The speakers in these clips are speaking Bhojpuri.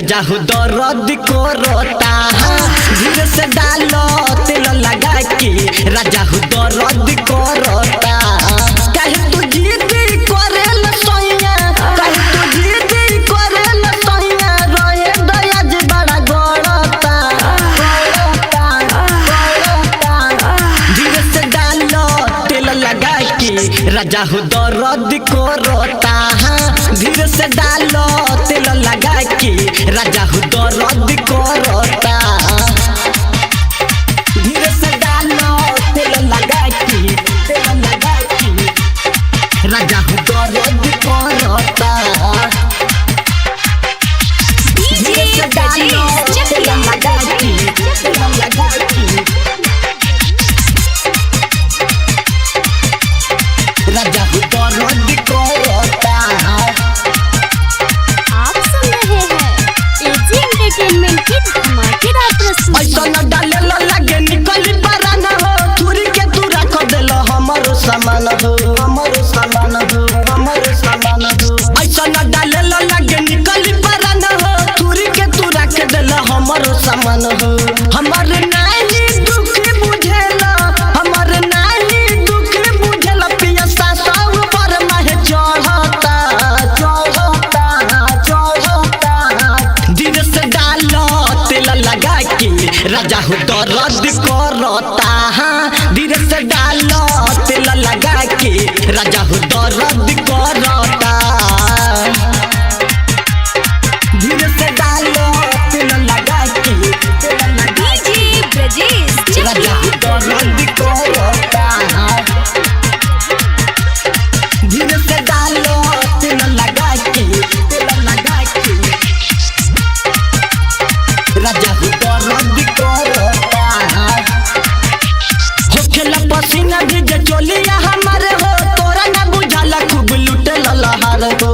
राजा हो दर्द करता धीरे से डालो तेल लगा के राजा हो दर्द करता कहे तू जिद करेल सोइया कहे तू जिद करेल सोइया रोए दयाज बड़ा गड़ता धीरे से डालो तेल लगा के राजा हो दर्द करता धीरे से डालो तेल लगा के राजा हो दर्द करता धीरे से डालो तेल लगा के राजा हो दर्द करता धीरे से डालो तेल लगा के राजा हो दर्द करता। आप सुन रहे हैं एजी एंटरटेनमेंट की धमाकेदार प्रस्तुति। ऐसा न डाले लगे निकली पराना हो चोरी के तू रख देल हमारो सामान हो ऐसा न डाले लगे निकली पराना हो चोरी के तू रख देल हमारो सामान हो हमारे नानी दुख बुझेला हमारे नानी दुख बुझेला पिया सासाव पर माहे चढ़ता धीरे से डालो तेल लगा के राजा हो दर्द करता धीरे से डालो तेल लगा के राजा हो दर्द करता धीरे से डालो तेल लगा के डीजे ब्रजेश राजा हो दर्द करता धीरे से डालो तेल लगा के राजा हो दर्द करता होखेला पसीना भीजे चोलिया हमारे हो तोरा ना बुझाला खूब लुटे ललहार हो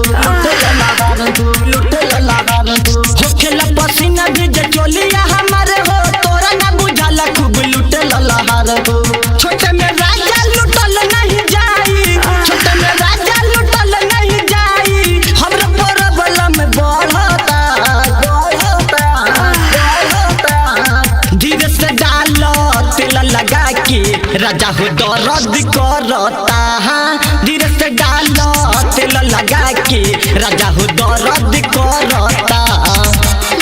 होखेला पसीना भीजे चोलिया हमारे हो तोरा ना बुझाला खूब लुटे ललहार हो छोटे में राजा लुटल नहीं जाई छोटे में राजा लुटल नहीं जाई हमरा प्रॉब्लम बढ़ता धीरे से डालो तेल लगा के राजा हो दर्द करता धीरे से डालो तेल लगा के राजा हो दर्द करता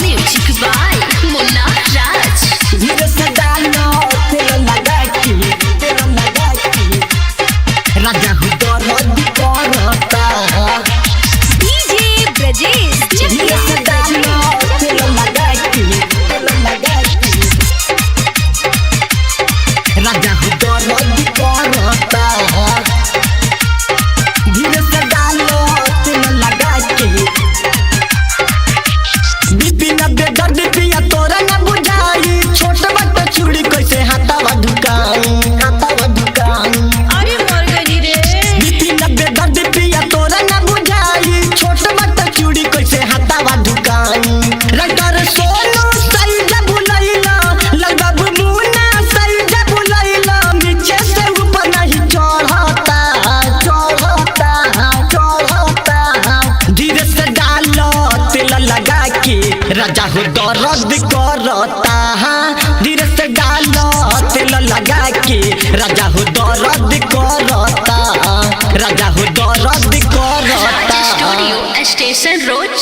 म्यूजिक बाय मुन्ना राज। धीरे से डालो तेल लगा के राजा हो दर्द करता डीजे ब्रजेश धीरे से डालो तेल लगा के राजा हो दर्द करता धीरे से डालो तेल लगा के बिपिन बेदर्द पिया तोरा ना बुझाई छोट बट चूड़ी कैसे हाथावा ढुकाई अरे मर गई रे बिपिन बेदर्द पिया तोरा ना बुझाई छोट बट चूड़ी कैसे हाथावा ढुकाई रटर सोनू सही जब भुलैला लगबा मुन्ना सही जब भुलैला नीचे से ऊपर नहीं चढ़ता धीरे से डालो तेल लगा के राजा हो दर्द करता धीरे से डालो तेल लगा के राजा हो दर्द करता राजा हो दर्द करता स्टूडियो स्टेशन रोड